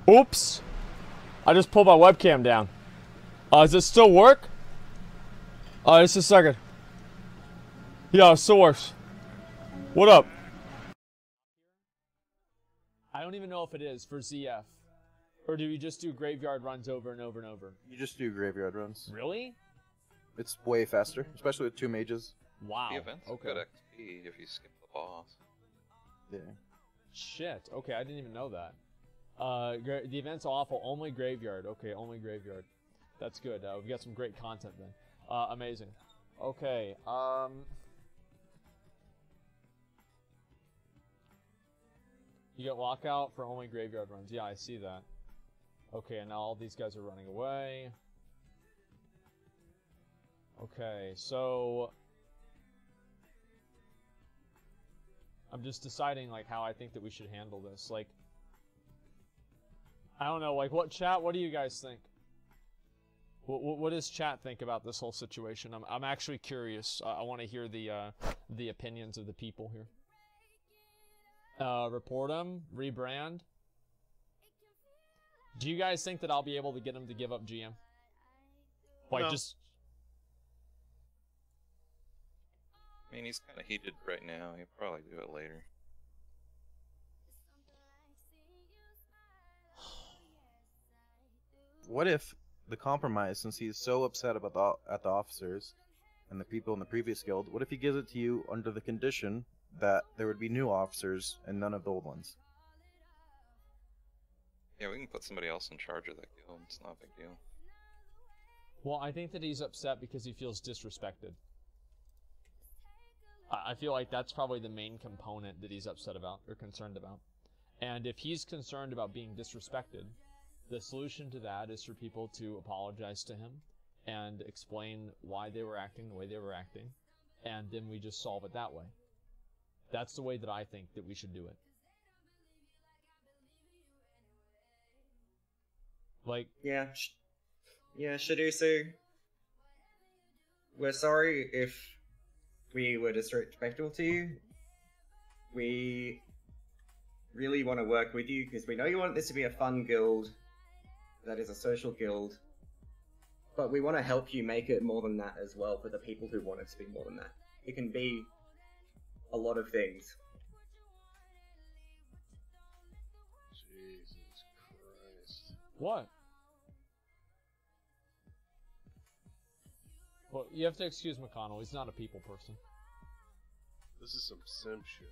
Oops! I just pulled my webcam down. Does it still work? Just a second. Yeah, it still works. What up? I don't even know if it is for ZF. Or do we just do graveyard runs over and over and over? You just do graveyard runs. Really? It's way faster, especially with 2 mages. Wow. The event's good XP if you skip the boss. Yeah. Shit. Okay, I didn't even know that. The event's awful. Only graveyard. Okay, only graveyard. That's good. We've got some great content then. Amazing. Okay. You get lockout for only graveyard runs. Yeah, I see that. Okay, and now all these guys are running away. Okay, so I'm just deciding like how I think that we should handle this. Like, I don't know. Like, what do you guys think? What does chat think about this whole situation? I'm actually curious. I want to hear the opinions of the people here. Report them, rebrand. Do you guys think that I'll be able to get him to give up GM? Like, No. just. I mean, he's kind of heated right now. He'll probably do it later. What if the compromise, since he's so upset about the officers and the people in the previous guild, what if he gives it to you under the condition that there would be new officers and none of the old ones? Yeah, we can put somebody else in charge of that guild. It's not a big deal. Well, I think that he's upset because he feels disrespected. I feel like that's probably the main component that he's upset about or concerned about. And if he's concerned about being disrespected, the solution to that is for people to apologize to him and explain why they were acting the way they were acting, and then we just solve it that way. That's the way that I think that we should do it. Like, yeah, Shadusu, we're sorry if we were disrespectful to you. We really want to work with you because we know you want this to be a fun guild that is a social guild, but we want to help you make it more than that as well for the people who want it to be more than that. It can be a lot of things. Jesus Christ. what? Well, you have to excuse McConnell. He's not a people person. This is some simp shit.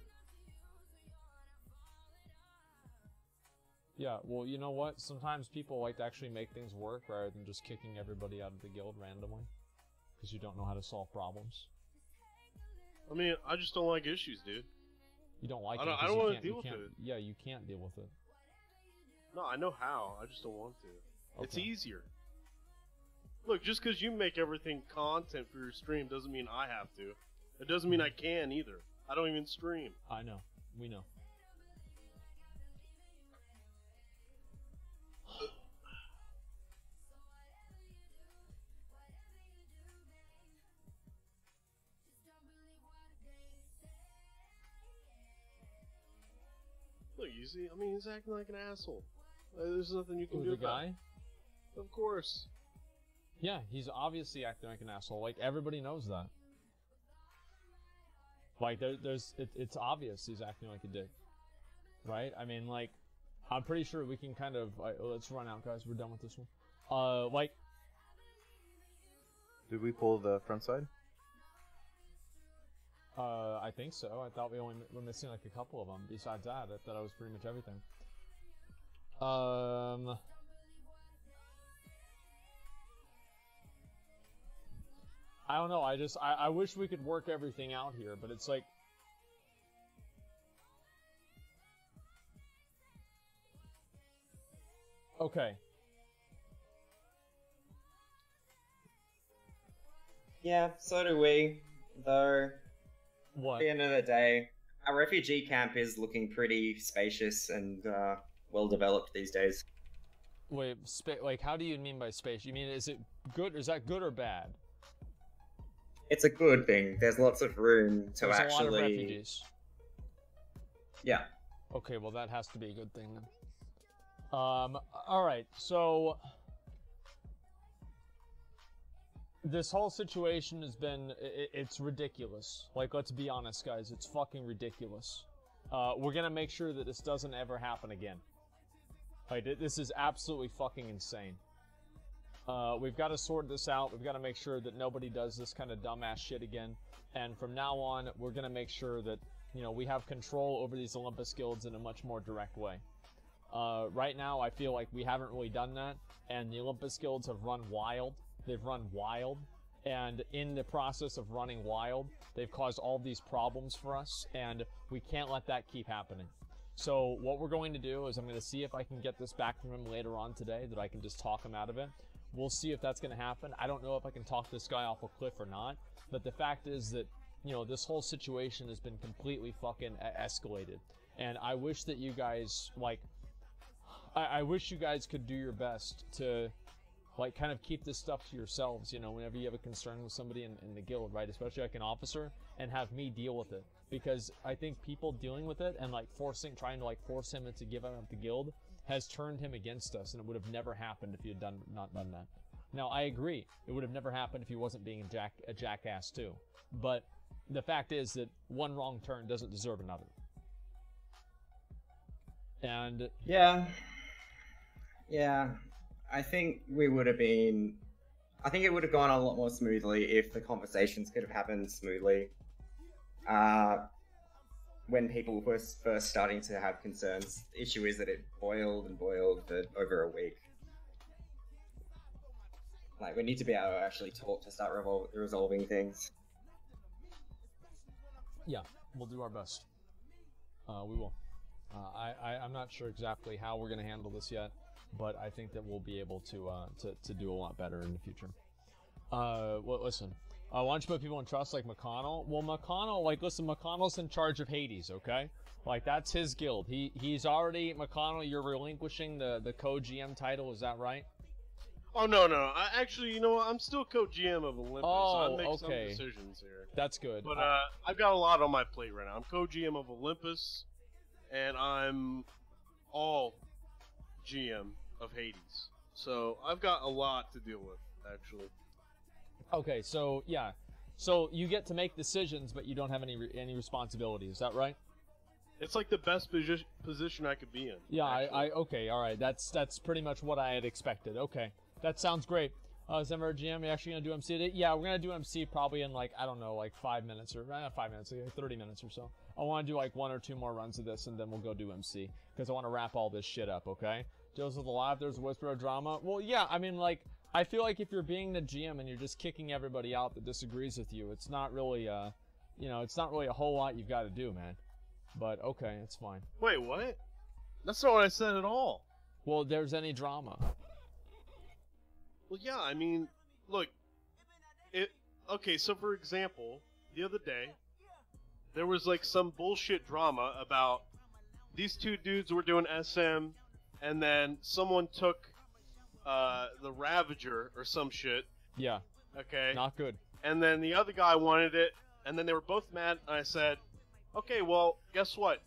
Yeah, well, you know what? Sometimes people like to actually make things work rather than just kicking everybody out of the guild randomly. Because you don't know how to solve problems. I mean, I just don't like issues, dude. You don't like I it. don't 'cause you wanna can't- deal you with can't- it. Yeah, you can't deal with it. No, I know how. I just don't want to. It's Okay. easier. Look, just because you make everything content for your stream doesn't mean I have to. It doesn't mean I can either. I don't even stream. I know. We know. Look, you see, I mean, he's acting like an asshole. There's nothing you can Who, do the about guy? it. Of course. Yeah, he's obviously acting like an asshole. Like, everybody knows that. Like, it's obvious he's acting like a dick. Right? I mean, like, I'm pretty sure we can kind of, let's run out, guys. We're done with this one. Like, Did we pull the front side? I think so. I thought we only were missing like a couple of them. Besides that, I thought it was pretty much everything. I don't know. I wish we could work everything out here, but it's like. Okay. Yeah, so do we, though. What? At the end of the day, our refugee camp is looking pretty spacious and well developed these days. Wait, like, how do you mean by space? You mean, is it good? Is that good or bad? It's a good thing. There's lots of room to There's actually. a lot of refugees. Yeah. Okay, well that has to be a good thing then. All right, so this whole situation has been, it's ridiculous. Like, let's be honest, guys, it's fucking ridiculous. We're gonna make sure that this doesn't ever happen again. Like, this is absolutely fucking insane. We've got to sort this out. We've got to make sure that nobody does this kind of dumbass shit again. And from now on, we're gonna make sure that, you know, we have control over these Olympus guilds in a much more direct way. Right now, I feel like we haven't really done that, and the Olympus guilds have run wild. They've run wild, and in the process of running wild, they've caused all these problems for us, and we can't let that keep happening. So what we're going to do is I'm going to see if I can get this back from him later on today, that I can just talk him out of it. We'll see if that's going to happen. I don't know if I can talk this guy off a cliff or not, but the fact is that, you know, this whole situation has been completely fucking escalated, and I wish that you guys, like, I wish you guys could do your best to, like, kind of keep this stuff to yourselves, you know, whenever you have a concern with somebody in the guild, right? Especially like an officer, and have me deal with it. Because I think people dealing with it and, like, trying to force him into giving up the guild has turned him against us, and it would have never happened if he had not done that. Now, I agree, it would have never happened if he wasn't being a jackass too. But the fact is that one wrong turn doesn't deserve another. And yeah, I think it would have gone a lot more smoothly if the conversations could have happened smoothly. When people were first starting to have concerns. The issue is that it boiled and boiled for over a week. Like, we need to be able to actually talk to start resolving things. Yeah, we'll do our best. We will. I'm not sure exactly how we're going to handle this yet, but I think that we'll be able to do a lot better in the future. Well, listen. Why don't you put people in trust like McConnell? Well, McConnell, like, listen, McConnell's in charge of Hades, okay? Like, that's his guild. He's already, McConnell, you're relinquishing the co-GM title, is that right? Oh, no. Actually, you know what? I'm still co-GM of Olympus. Oh, I make okay. some decisions here. That's good. But I've got a lot on my plate right now. I'm co-GM of Olympus, and I'm all GM of Hades. So I've got a lot to deal with, actually. Okay, so yeah, so you get to make decisions, but you don't have any responsibility. Is that right? It's like the best position I could be in. Yeah, okay, all right. That's pretty much what I had expected. Okay, that sounds great. Zemmer GM, you actually gonna do MC today? Yeah, we're gonna do MC probably in, like, I don't know, like 5 minutes or 5 minutes, like 30 minutes or so. I want to do like 1 or 2 more runs of this, and then we'll go do MC because I want to wrap all this shit up. Okay? Joe's with the live. There's a whisper of drama. Well, yeah, I mean, like, I feel like if you're being the GM and you're just kicking everybody out that disagrees with you, it's not really, you know, it's not really a whole lot you've got to do, man. But okay, it's fine. Wait, what? That's not what I said at all. Well, there's any drama. Well, yeah, I mean, look, okay, so for example, the other day, there was like some bullshit drama about these two dudes were doing SM, and then someone took the Ravager or some shit. Yeah. Okay. Not good. And then the other guy wanted it, and then they were both mad, and I said, okay, well, guess what?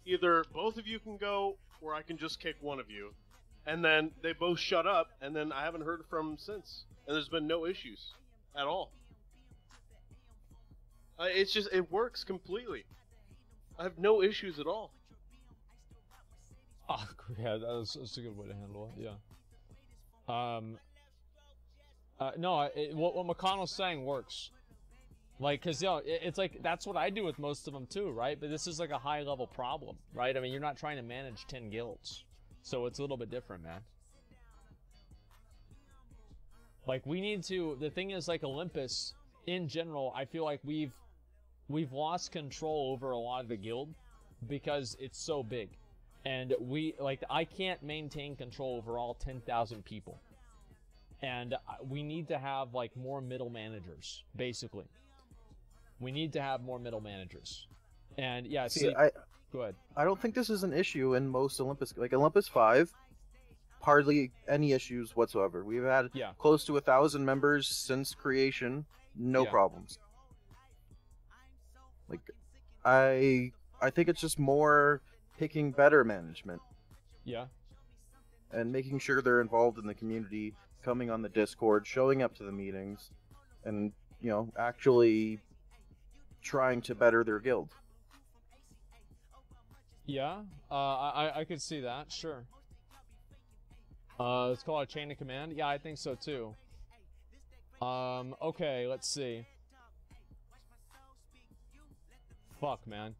Either both of you can go, or I can just kick one of you. And then they both shut up, and then I haven't heard from them since. And there's been no issues at all. It's just, it works completely. I have no issues at all. Oh, yeah, that's a good way to handle it, yeah. No, what McConnell's saying works. Like, cause, you know, it's like, that's what I do with most of them too, right? But this is like a high-level problem, right? I mean, you're not trying to manage 10 guilds. So it's a little bit different, man. Like, we need to, the thing is, like, Olympus, in general, I feel like we've lost control over a lot of the guild because it's so big. And I can't maintain control over all 10,000 people. And we need to have, like, more middle managers, basically. We need to have more middle managers. And, yeah, go ahead. I don't think this is an issue in most Olympus. Like, Olympus 5, hardly any issues whatsoever. We've had close to 1,000 members since creation, no problems. Like, I think it's just more picking better management. Yeah. and making sure they're involved in the community, coming on the Discord, showing up to the meetings, and, you know, actually trying to better their guild. Yeah, I could see that, sure. Let's call it a chain of command. Yeah, I think so too. Okay, let's see. Fuck, man.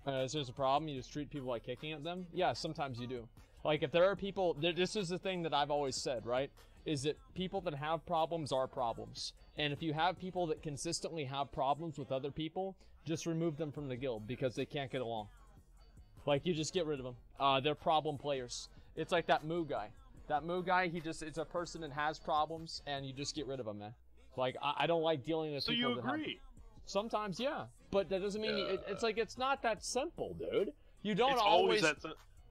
Is there a problem? You just treat people like kicking at them? Yeah, sometimes you do. Like, if there are people... This is the thing that I've always said, right? Is that people that have problems are problems. And if you have people that consistently have problems with other people, just remove them from the guild because they can't get along. Like, you just get rid of them. They're problem players. It's like that Moo guy. That Moo guy, it's a person that has problems, and you just get rid of him, man. Like, I don't like dealing with people that have... So you agree? Sometimes, yeah. But that doesn't mean... It's like, it's not that simple, dude. You don't always... that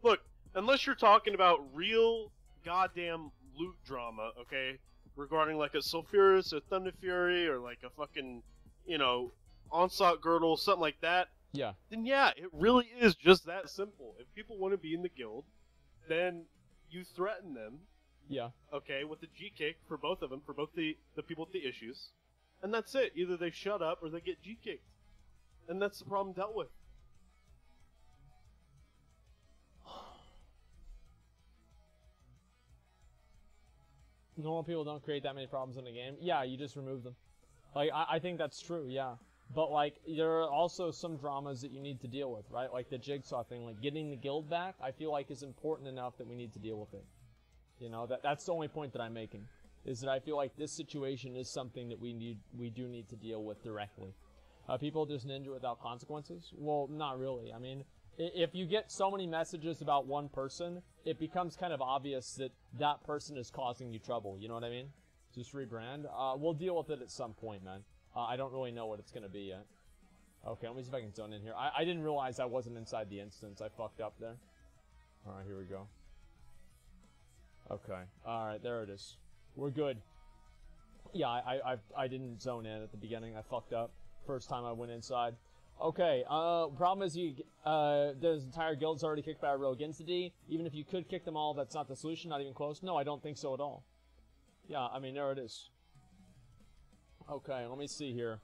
Look, unless you're talking about real goddamn loot drama, okay? Regarding, like, a Sulfuras or Thunder Fury or, like, a fucking, you know, Onslaught Girdle, something like that. Yeah. Then, yeah, it really is just that simple. If people want to be in the guild, then you threaten them. Yeah. Okay, with the G-kick for both of them, for both the people with the issues. And that's it. Either they shut up or they get G-kicked. And that's the problem dealt with. Normal people don't create that many problems in the game. Yeah, you just remove them. Like, I think that's true, yeah. But, like, there are also some dramas that you need to deal with, right? Like the Jigsaw thing, like getting the guild back, I feel like is important enough that we need to deal with it. You know, that's the only point that I'm making. Is that I feel like this situation is something that we do need to deal with directly. People just ninja without consequences? Well, not really. I mean, if you get so many messages about one person, it becomes kind of obvious that that person is causing you trouble. You know what I mean? Just rebrand. We'll deal with it at some point, man. I don't really know what it's going to be yet. Okay, let me see if I can zone in here. I didn't realize I wasn't inside the instance. I fucked up there. Alright, here we go. Okay. Alright, there it is. We're good. Yeah, I didn't zone in at the beginning. I fucked up. First time I went inside. Okay, problem is this entire guild's already kicked by a rogue entity. Even if you could kick them all, that's not the solution, not even close. No, I don't think so at all. Yeah, I mean, there it is. Okay, let me see here.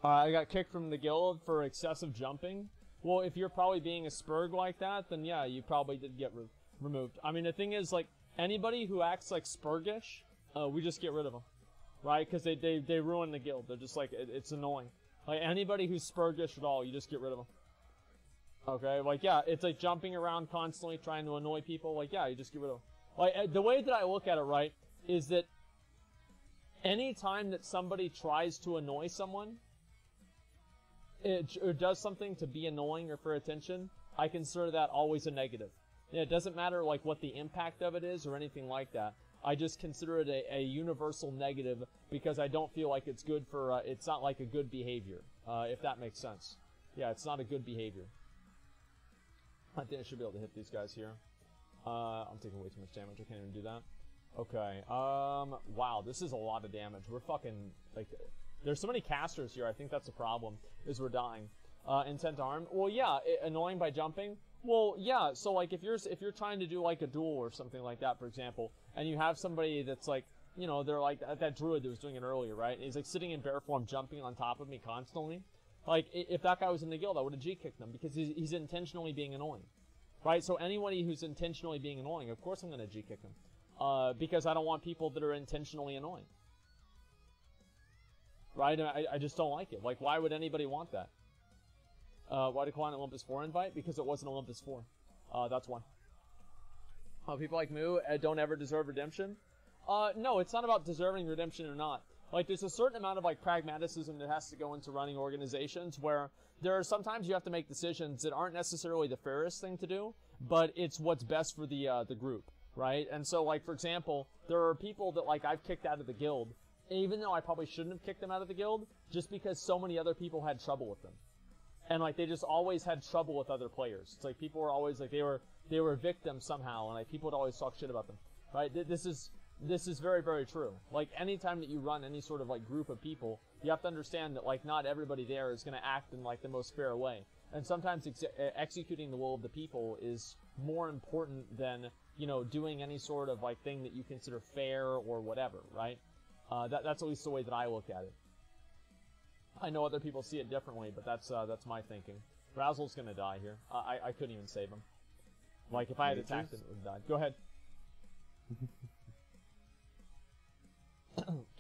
I got kicked from the guild for excessive jumping. Well, if you're probably being a spurg like that, then yeah, you probably did get removed. I mean, the thing is, like, anybody who acts like spurgish, we just get rid of them. Right? Because they ruin the guild. They're just like, it's annoying. Like, anybody who's spurgish at all, you just get rid of them. Okay? Like, yeah, it's like jumping around constantly, trying to annoy people. Like, yeah, you just get rid of them. Like, the way that I look at it, right, is that any time that somebody tries to annoy someone, or does something to be annoying or for attention, I consider that always a negative. Yeah, it doesn't matter, like, what the impact of it is or anything like that. I just consider it a universal negative because I don't feel like it's good for, it's not like a good behavior, if that makes sense. Yeah, it's not a good behavior. I think I should be able to hit these guys here. I'm taking way too much damage. I can't even do that. Okay, wow, this is a lot of damage. We're fucking, like, there's so many casters here. I think that's the problem, is we're dying. Intent arm. Well, yeah, annoying by jumping. Well, yeah, so, like, if you're trying to do, like, a duel or something like that, for example, and you have somebody that's, like, you know, they're like that druid that was doing it earlier, right? And he's, like, sitting in bear form, jumping on top of me constantly. Like, if that guy was in the guild, I would have G-kicked him, because he's intentionally being annoying. Right? So anybody who's intentionally being annoying, of course I'm going to G-kick him. Because I don't want people that are intentionally annoying. Right? I just don't like it. Like, why would anybody want that? Why decline Olympus 4 invite? Because it wasn't Olympus 4. That's why. People like Moo don't ever deserve redemption? No, it's not about deserving redemption or not. Like, there's a certain amount of, like, pragmatism that has to go into running organizations where there are sometimes you have to make decisions that aren't necessarily the fairest thing to do, but it's what's best for the group, right? And so, like, for example, there are people that, like, I've kicked out of the guild, even though I probably shouldn't have kicked them out of the guild, just because so many other people had trouble with them. And, like, they just always had trouble with other players. It's like people were always, like, they were victims somehow, and, like, people would always talk shit about them, right? This is very, very true. Like, anytime that you run any sort of, like, group of people, you have to understand that, like, not everybody there is going to act in, like, the most fair way. And sometimes executing the will of the people is more important than, you know, doing any sort of like thing that you consider fair or whatever, right? That's at least the way that I look at it. I know other people see it differently, but that's my thinking. Razzle's gonna die here. I couldn't even save him. Like, if I had attacked him, it would have died. Go ahead.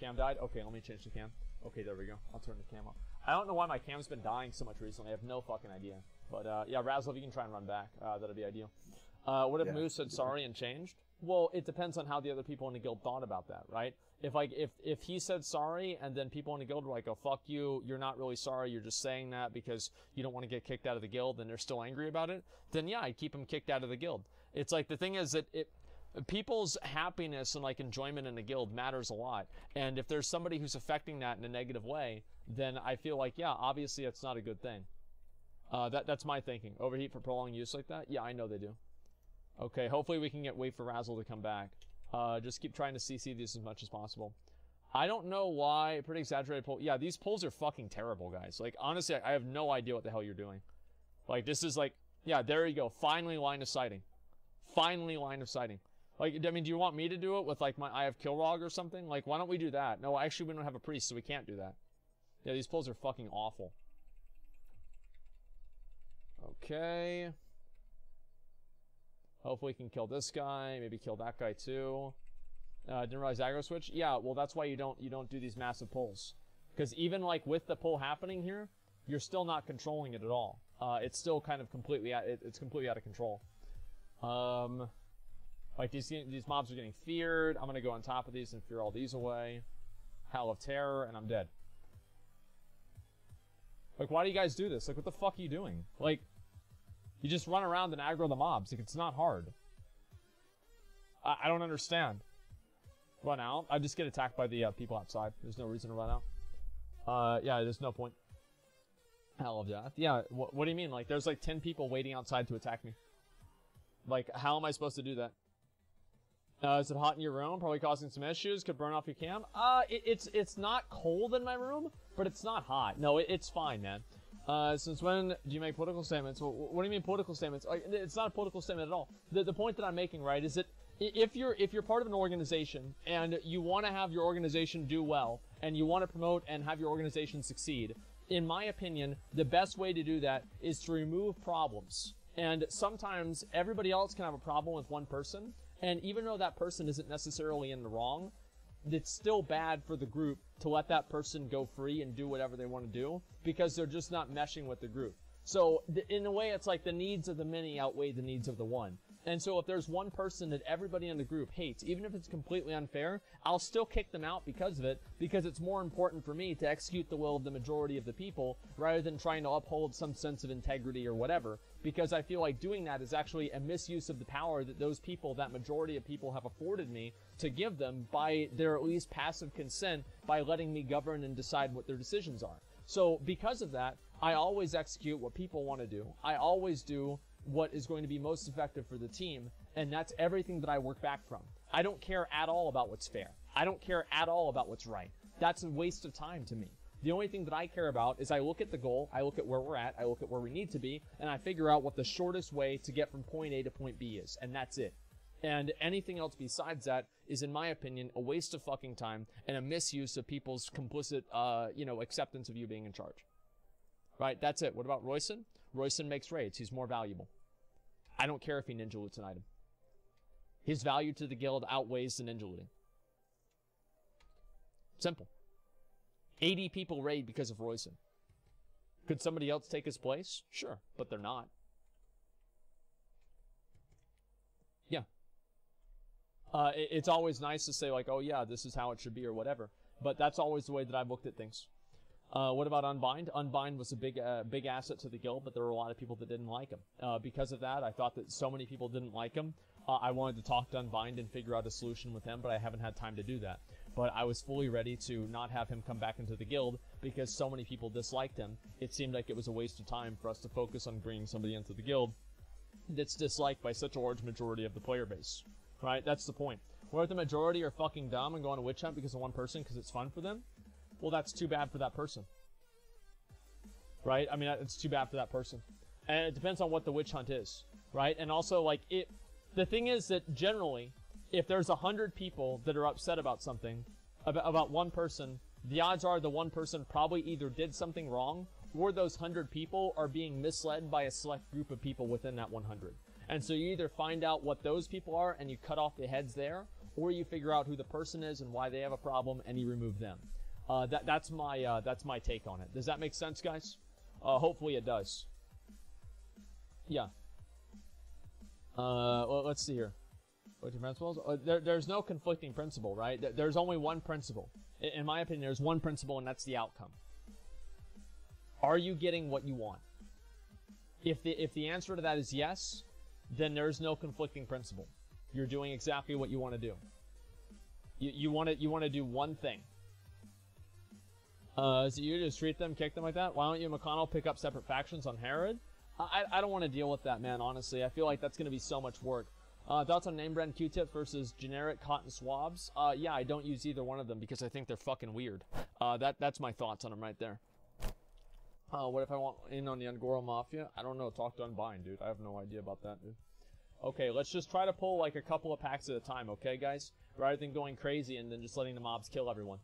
Cam died? Okay, let me change the cam. Okay, there we go. I'll turn the cam off. I don't know why my cam's been dying so much recently. I have no fucking idea. But, yeah, Razzle, if you can try and run back, that'd be ideal. What if Moose said sorry and changed? Well, it depends on how the other people in the guild thought about that, right? If he said sorry and then people in the guild were like, oh, fuck you, you're not really sorry, you're just saying that because you don't want to get kicked out of the guild and they're still angry about it, then yeah, I'd keep him kicked out of the guild. It's like, the thing is that people's happiness and like enjoyment in the guild matters a lot. And if there's somebody who's affecting that in a negative way, then I feel like, yeah, obviously that's not a good thing. That's my thinking. Overheat for prolonged use like that? Yeah, I know they do. Okay, hopefully we can wait for Razzle to come back. Just keep trying to CC these as much as possible. I don't know why. Pretty exaggerated pull. Yeah, these pulls are fucking terrible, guys. Like, honestly, I have no idea what the hell you're doing. Like, this is like, yeah, there you go. Finally line of sighting. Finally line of sighting. Like, I mean, do you want me to do it with, like, my Eye of Kilrog or something? Like, why don't we do that? No, actually, we don't have a priest, so we can't do that. Yeah, these pulls are fucking awful. Okay. Hopefully we can kill this guy, maybe kill that guy too. Didn't realize aggro switch? Yeah, well that's why you don't do these massive pulls. Because even like with the pull happening here, you're still not controlling it at all. It's still kind of completely it's completely out of control. Like these mobs are getting feared. I'm gonna go on top of these and fear all these away. Howl of Terror, and I'm dead. Like, why do you guys do this? Like, what the fuck are you doing? Like, you just run around and aggro the mobs. Like, it's not hard. I don't understand. Run out? I just get attacked by the people outside. There's no reason to run out. Yeah, there's no point. Hell of death. Yeah, what do you mean? Like, there's like 10 people waiting outside to attack me. Like, how am I supposed to do that? Is it hot in your room? Probably causing some issues. Could burn off your cam. It's not cold in my room, but it's not hot. No, it's fine, man. Since when do you make political statements? Well, what do you mean political statements? It's not a political statement at all. The point that I'm making, right, is that if you're part of an organization and you want to have your organization do well and you want to promote and have your organization succeed, in my opinion, the best way to do that is to remove problems. And sometimes everybody else can have a problem with one person, and even though that person isn't necessarily in the wrong, it's still bad for the group to let that person go free and do whatever they want to do because they're just not meshing with the group. So in a way, it's like the needs of the many outweigh the needs of the one. And so if there's one person that everybody in the group hates, even if it's completely unfair, I'll still kick them out because of it, because it's more important for me to execute the will of the majority of the people rather than trying to uphold some sense of integrity or whatever, because I feel like doing that is actually a misuse of the power that those people, that majority of people, have afforded me to give them by their at least passive consent by letting me govern and decide what their decisions are. So because of that, I always execute what people want to do. I always do what is going to be most effective for the team, and that's everything that I work back from. I don't care at all about what's fair. I don't care at all about what's right. That's a waste of time to me. The only thing that I care about is I look at the goal, I look at where we're at, I look at where we need to be, and I figure out what the shortest way to get from point A to point B is, and that's it. And anything else besides that is, in my opinion, a waste of fucking time and a misuse of people's complicit, acceptance of you being in charge. Right, that's it. What about Royson? Royson makes raids. He's more valuable. I don't care if he ninja loots an item. His value to the guild outweighs the ninja looting. Simple. 80 people raid because of Royson. Could somebody else take his place? Sure, but they're not. Yeah. It's always nice to say, like, oh yeah, this is how it should be or whatever. But that's always the way that I've looked at things. What about Unbind? Unbind was a big asset to the guild, but there were a lot of people that didn't like him. Because of that, I thought that so many people didn't like him. I wanted to talk to Unbind and figure out a solution with him, but I haven't had time to do that. But I was fully ready to not have him come back into the guild because so many people disliked him. It seemed like it was a waste of time for us to focus on bringing somebody into the guild that's disliked by such a large majority of the player base. Right? That's the point. Where if the majority are fucking dumb and go on a witch hunt because of one person because it's fun for them, well, that's too bad for that person. Right? I mean, it's too bad for that person. And it depends on what the witch hunt is, right? And also, like, the thing is that generally, if there's 100 people that are upset about something, about one person, the odds are the one person probably either did something wrong, or those 100 people are being misled by a select group of people within that 100. And so you either find out what those people are and you cut off the heads there, or you figure out who the person is and why they have a problem and you remove them. That's my take on it. Does that make sense, guys? Hopefully it does. Yeah. Well, let's see here. Conflicting principles? There's no conflicting principle, right? There's only one principle. In my opinion, there's one principle, and that's the outcome. Are you getting what you want? If the answer to that is yes, then there's no conflicting principle. You're doing exactly what you want to do. You want to do one thing. Is it you to just treat them, kick them like that? Why don't you, McConnell, pick up separate factions on Herod? I don't want to deal with that, man, honestly. I feel like that's going to be so much work. Thoughts on name brand Q-tips versus generic cotton swabs? Yeah, I don't use either one of them because I think they're fucking weird. That's my thoughts on them right there. What if I want in on the Angora Mafia? I don't know. Talk to Unbind, dude. I have no idea about that, dude. Okay, let's just try to pull like a couple of packs at a time, okay, guys? Rather than going crazy and then just letting the mobs kill everyone.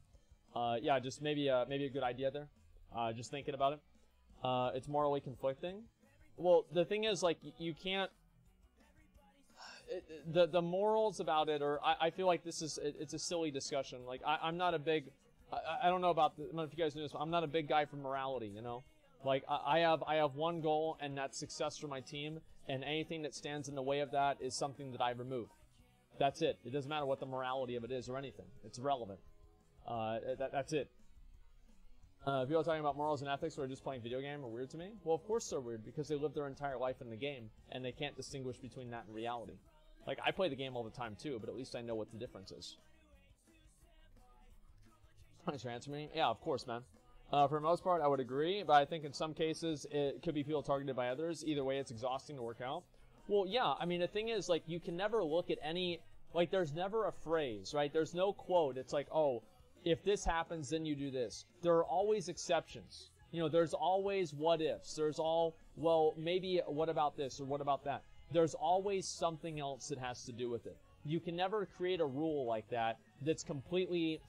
Yeah, just maybe a good idea there. Just thinking about it. It's morally conflicting. Well, the thing is, like, you can't... The morals about it, or I feel like it's a silly discussion. Like, I'm not a big... I don't know if you guys know this, but I'm not a big guy for morality, you know? Like, I have one goal, and that's success for my team, and anything that stands in the way of that is something that I remove. That's it. It doesn't matter what the morality of it is or anything. It's irrelevant. That's it. People talking about morals and ethics who are just playing video game are weird to me. Well, of course they're weird, because they live their entire life in the game, and they can't distinguish between that and reality. Like, I play the game all the time, too, but at least I know what the difference is. Thanks for answering me. Yeah, of course, man. For the most part, I would agree, but I think in some cases, it could be people targeted by others. Either way, it's exhausting to work out. Well, yeah, I mean, the thing is, like, you can never look at any... Like, there's never a phrase, right? There's no quote. It's like, oh... If this happens, then you do this. There are always exceptions. You know, there's always what ifs. There's well, maybe what about this or what about that? There's always something else that has to do with it. You can never create a rule like that that's completely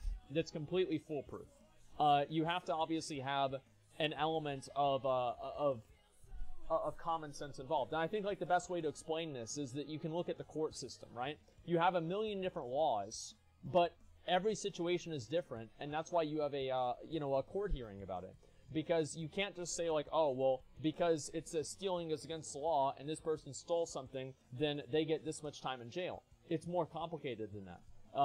foolproof. You have to obviously have an element of common sense involved. And I think, like, the best way to explain this is that you can look at the court system, right? You have a million different laws, but every situation is different, and that's why you have a court hearing about it. Because you can't just say, like, oh, well, because it's stealing is against the law, and this person stole something, then they get this much time in jail. It's more complicated than that.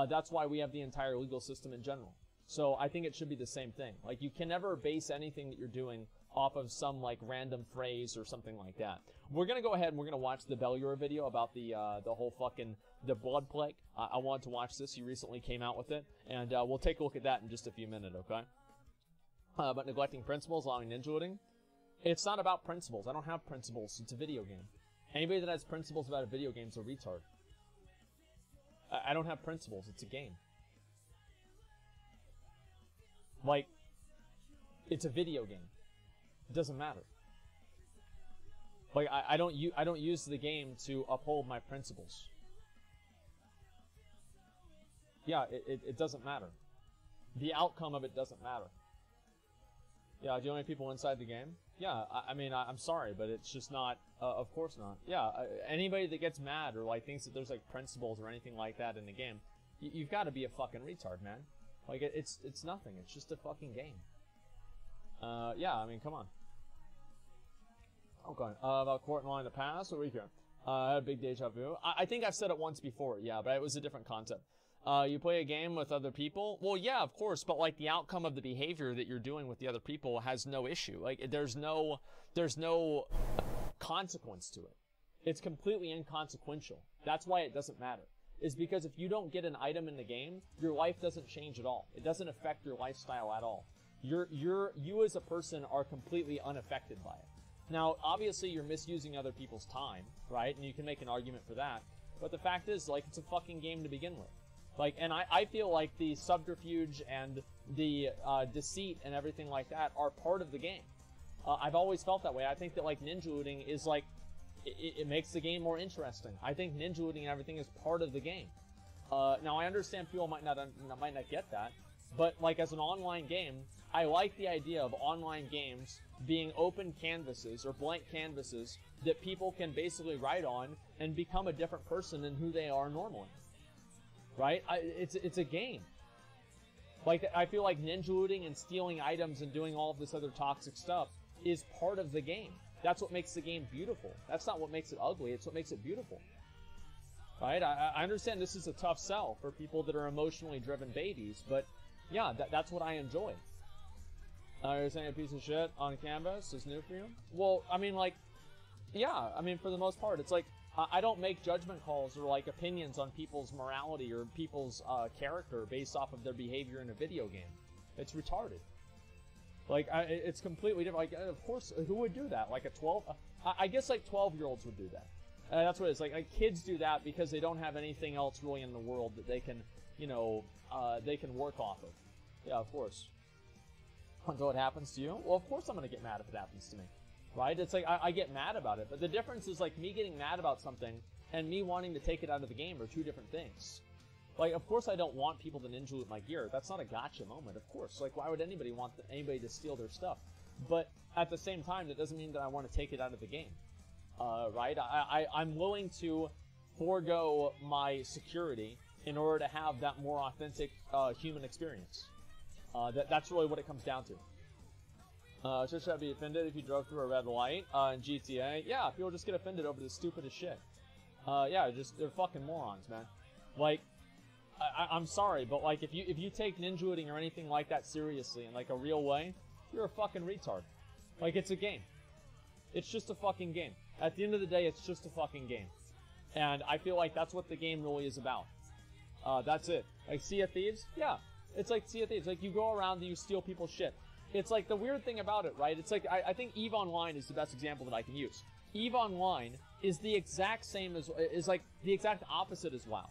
That's why we have the entire legal system in general. So I think it should be the same thing. Like, you can never base anything that you're doing off of some, like, random phrase or something like that. We're gonna go ahead and we're gonna watch the Belura video about the whole fucking, the blood plague. I wanted to watch this. He recently came out with it. And we'll take a look at that in just a few minutes, okay? But neglecting principles, allowing ninja looting. It's not about principles. I don't have principles. It's a video game. Anybody that has principles about a video game is a retard. I don't have principles. It's a game. Like, it's a video game. It doesn't matter. Like, I don't use the game to uphold my principles. Yeah, it doesn't matter. The outcome of it doesn't matter. Yeah, do you know any people inside the game? Yeah, I mean, I'm sorry, but it's just not, of course not. Yeah, anybody that gets mad or, like, thinks that there's, like, principles or anything like that in the game, you've got to be a fucking retard, man. Like, it's nothing. It's just a fucking game. Yeah, I mean, come on. Okay, about court and line in the past, what were we here? I had a big deja vu. I think I've said it once before, yeah, but it was a different concept. You play a game with other people? Well, yeah, of course, but, like, the outcome of the behavior that you're doing with the other people has no issue. Like, there's no consequence to it. It's completely inconsequential. That's why it doesn't matter. Is because if you don't get an item in the game, your life doesn't change at all. It doesn't affect your lifestyle at all. You as a person are completely unaffected by it. Now, obviously, you're misusing other people's time, right? And you can make an argument for that. But the fact is, like, it's a fucking game to begin with. Like, and I feel like the subterfuge and the deceit and everything like that are part of the game. I've always felt that way. I think that like ninja looting is like, it makes the game more interesting. I think ninja looting and everything is part of the game. Now I understand people might not get that, but like as an online game, I like the idea of online games being open canvases or blank canvases that people can basically write on and become a different person than who they are normally. Right? It's a game. Like, I feel like ninja looting and stealing items and doing all of this other toxic stuff is part of the game. That's what makes the game beautiful. That's not what makes it ugly, it's what makes it beautiful. Right? I understand this is a tough sell for people that are emotionally driven babies, but yeah, that's what I enjoy. You're saying a piece of shit on canvas is new for you? Well, I mean, like, yeah, I mean, for the most part, it's like, I don't make judgment calls or, like, opinions on people's morality or people's character based off of their behavior in a video game. It's retarded. Like, it's completely different. Like, of course, who would do that? Like a 12... I guess, like, 12-year-olds would do that. That's what it is. Like, kids do that because they don't have anything else really in the world that they can, you know, they can work off of. Yeah, of course. Until it happens to you? Well, of course I'm going to get mad if it happens to me. Right? It's like, I get mad about it. But the difference is, like, me getting mad about something and me wanting to take it out of the game are two different things. Like, of course I don't want people to ninja loot my gear. That's not a gotcha moment, of course. Like, why would anybody want anybody to steal their stuff? But at the same time, that doesn't mean that I want to take it out of the game. Right? I'm willing to forego my security in order to have that more authentic human experience. That's really what it comes down to. Should I be offended if you drove through a red light in GTA? Yeah, people just get offended over the stupidest shit. Yeah, they're fucking morons, man. Like, I'm sorry, but like, if you take ninja looting or anything like that seriously in like a real way, you're a fucking retard. Like, it's a game. It's just a fucking game. At the end of the day, it's just a fucking game. And I feel like that's what the game really is about. That's it. Like, Sea of Thieves? Yeah. It's like Sea of Thieves. Like, you go around and you steal people's shit. It's like the weird thing about it, right? It's like, I think EVE Online is the best example that I can use. EVE Online is the exact same is like the exact opposite as WoW.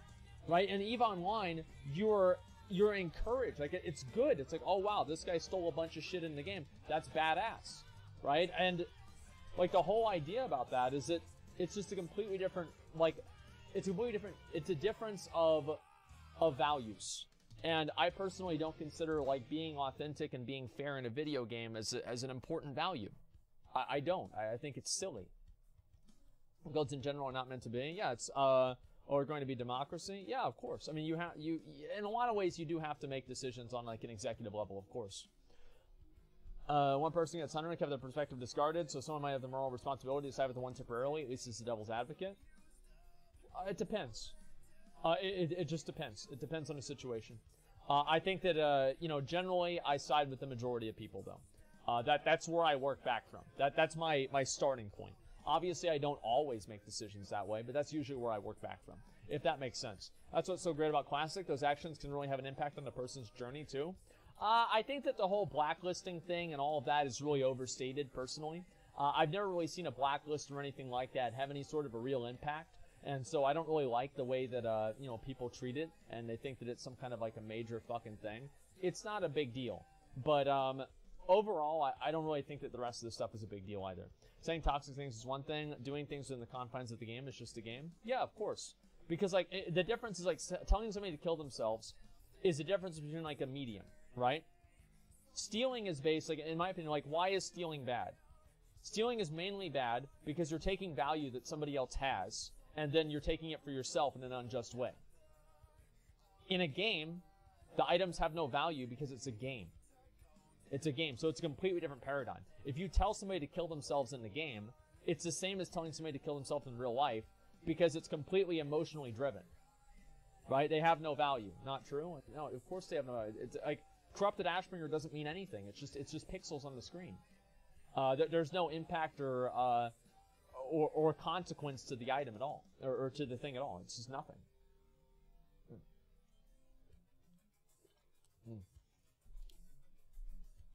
Right? And EVE Online, you're encouraged. Like, it's good. It's like, oh wow, this guy stole a bunch of shit in the game. That's badass. Right? And like, the whole idea about that is that it's just a completely different, like, it's a difference of values. And I personally don't consider, like, being authentic and being fair in a video game as an important value. I don't. I think it's silly. Goals in general are not meant to be. Yeah, it's, or going to be democracy. Yeah, of course. I mean, you in a lot of ways, you do have to make decisions on, like, an executive level, of course. One person gets 100 have their perspective discarded, so someone might have the moral responsibility to side with the one temporarily, at least as the devil's advocate. It depends. It just depends. It depends on the situation. I think that, you know, generally I side with the majority of people, though. That's where I work back from. That's my starting point. Obviously, I don't always make decisions that way, but that's usually where I work back from, if that makes sense. That's what's so great about Classic. Those actions can really have an impact on the person's journey, too. I think that the whole blacklisting thing and all of that is really overstated, personally. I've never really seen a blacklist or anything like that have any sort of a real impact. And so I don't really like the way that, you know, people treat it, and they think that it's some kind of, like, a major fucking thing. It's not a big deal. But, overall, I don't really think that the rest of this stuff is a big deal either. Saying toxic things is one thing. Doing things within the confines of the game is just a game. Yeah, of course. Because, like, the difference is, like, telling somebody to kill themselves is the difference between, like, a medium, right? Stealing is based, like, in my opinion, like, why is stealing bad? Stealing is mainly bad because you're taking value that somebody else has, and then you're taking it for yourself in an unjust way. In a game, the items have no value because it's a game. It's a game, so it's a completely different paradigm. If you tell somebody to kill themselves in the game, it's the same as telling somebody to kill themselves in real life, because it's completely emotionally driven. Right? They have no value. Not true? No, of course they have no value. It's like, corrupted Ashbringer doesn't mean anything. It's just pixels on the screen. There's no impact or consequence to the item at all, or to the thing at all. It's just nothing.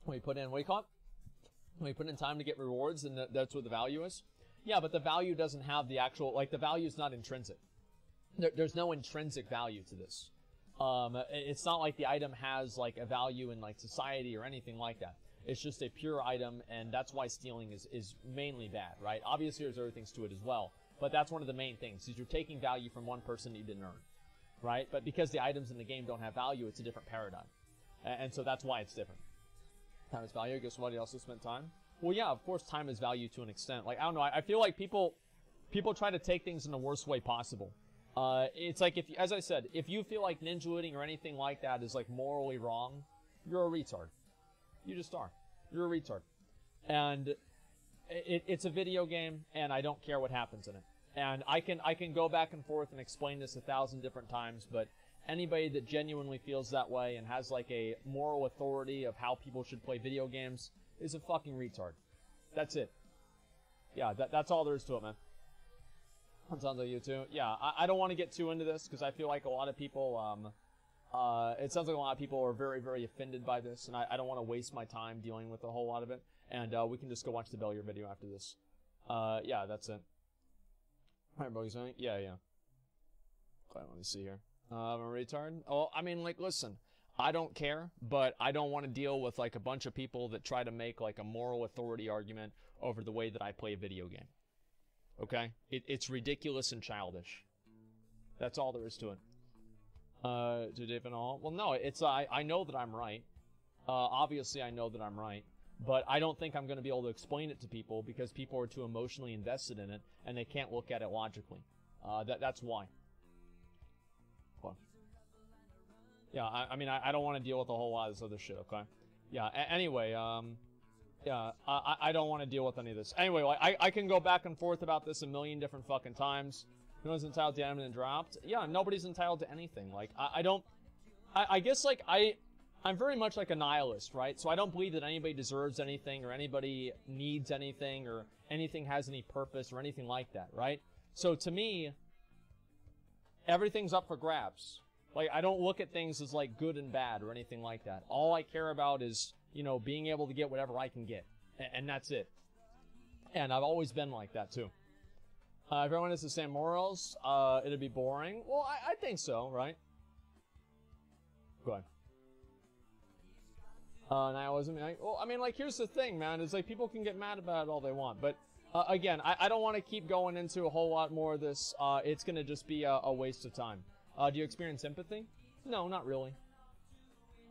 When you put in, what do you call it? When you put in time to get rewards, and that's what the value is? Yeah, but the value doesn't have the actual, like, the value is not intrinsic. There's no intrinsic value to this. It's not like the item has, like, a value in, like, society or anything like that. It's just a pure item, and that's why stealing is mainly bad, right? Obviously, there's other things to it as well, but that's one of the main things, is you're taking value from one person that you didn't earn, right? But because the items in the game don't have value, it's a different paradigm. And so that's why it's different. Time is value. I guess somebody also spent time. Well, yeah, of course, time is value to an extent. Like, I don't know, I feel like people try to take things in the worst way possible. It's like, if, as I said, if you feel like ninja looting or anything like that is like morally wrong, you're a retard. You just are. You're a retard. And it's a video game, and I don't care what happens in it. And I can go back and forth and explain this 1,000 different times, but anybody that genuinely feels that way and has like a moral authority of how people should play video games is a fucking retard. That's it. Yeah, that's all there is to it, man. That sounds like you too. Yeah, I don't want to get too into this because I feel like a lot of people, it sounds like a lot of people are very, very offended by this, and I don't want to waste my time dealing with a whole lot of it. And we can just go watch the Bellier video after this. Yeah, that's it. Alright, bro, you saying? Yeah. Let me see here. I'm a retard? Oh, I mean, like, listen, I don't care, but I don't want to deal with, like, a bunch of people that try to make, like, a moral authority argument over the way that I play a video game. Okay? It's ridiculous and childish. That's all there is to it. To Dave and all? Well, no, it's, I know that I'm right. Obviously, I know that I'm right. But I don't think I'm going to be able to explain it to people because people are too emotionally invested in it and they can't look at it logically. That's why. Well, yeah, I mean, I don't want to deal with a whole lot of this other shit, okay? Yeah, anyway, yeah, I don't want to deal with any of this. Anyway, like, I can go back and forth about this a million different fucking times. No one's entitled to anything dropped. Yeah, nobody's entitled to anything. Like, I guess, like, I'm very much like a nihilist, right? So I don't believe that anybody deserves anything or anybody needs anything or anything has any purpose or anything like that, right? So to me, everything's up for grabs. Like, I don't look at things as, like, good and bad or anything like that. All I care about is, you know, being able to get whatever I can get. And that's it. And I've always been like that, too. If everyone has the same morals, it'd be boring. Well, I think so, right? Go ahead. Nihilism. Well, I mean, like, here's the thing, man. It's like people can get mad about it all they want. But, again, I don't want to keep going into a whole lot more of this. It's going to just be a waste of time. Do you experience empathy? No, not really.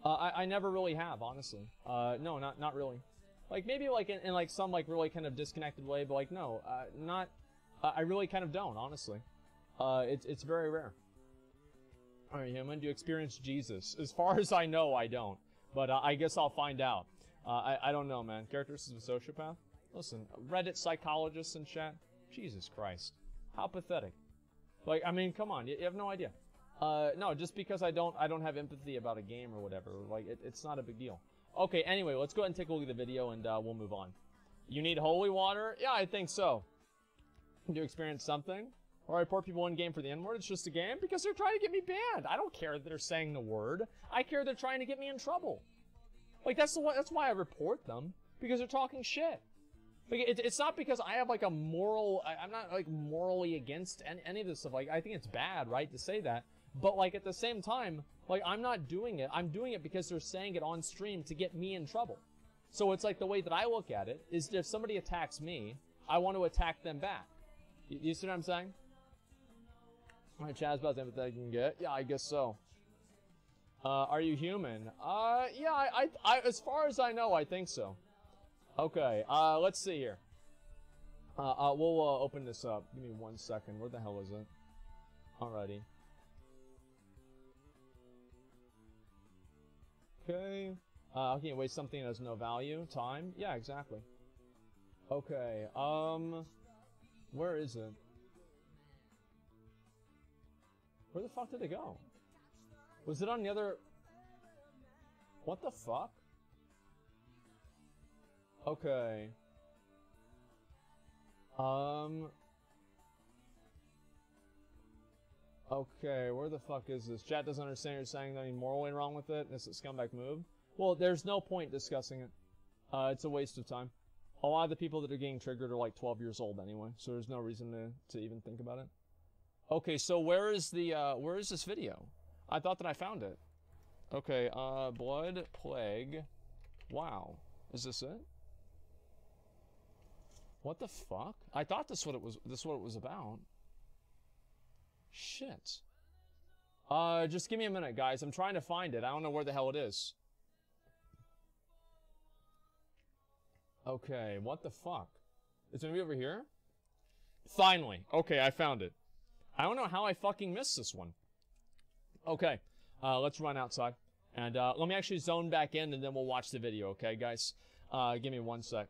I never really have, honestly. No, not really. Like, maybe, like, in like, some, like, really kind of disconnected way, but, like, no, not... I really kind of don't, honestly. It's very rare. Alright, human, do you experience Jesus? As far as I know, I don't. But I guess I'll find out. I don't know, man. Characteristics of a sociopath? Listen, Reddit psychologists in chat? Jesus Christ. How pathetic. Like, I mean, come on. You have no idea. No, just because I don't have empathy about a game or whatever. Like, it's not a big deal. Okay, anyway, let's go ahead and take a look at the video and we'll move on. You need holy water? Yeah, I think so. Do you experience something? Or I report people in game for the N-word, it's just a game? Because they're trying to get me banned. I don't care that they're saying the word. I care they're trying to get me in trouble. Like, that's why I report them. Because they're talking shit. Like, it's not because I have, like, a moral... I'm not, like, morally against any of this stuff. Like, I think it's bad, right, to say that. But, like, at the same time, like, I'm not doing it. I'm doing it because they're saying it on stream to get me in trouble. So it's like the way that I look at it is if somebody attacks me, I want to attack them back. You see what I'm saying? Alright, Chaz, about as empathetic you can get. Yeah, I guess so. Are you human? Yeah, I, as far as I know, I think so. Okay, let's see here. We'll open this up. Give me 1 second. Where the hell is it? Alrighty. Okay. I can't waste something that has no value. Time? Yeah, exactly. Okay, where is it? Where the fuck did it go? Was it on the other... What the fuck? Okay. Okay, where the fuck is this? Chat doesn't understand you're saying anything morally wrong with it. It's a scumbag move. Well, there's no point discussing it. It's a waste of time. A lot of the people that are getting triggered are like 12 years old anyway, so there's no reason to even think about it. Okay, so where is this video? I thought that I found it. Okay, Blood Plague. Wow. Is this it? What the fuck? I thought this what it was. This what it was about. Shit. Just give me a minute, guys. I'm trying to find it. I don't know where the hell it is. Okay, what the fuck? It's gonna be over here? Finally. Okay, I found it. I don't know how I fucking missed this one. Okay, let's run outside. And let me actually zone back in and then we'll watch the video, okay, guys? Give me 1 sec.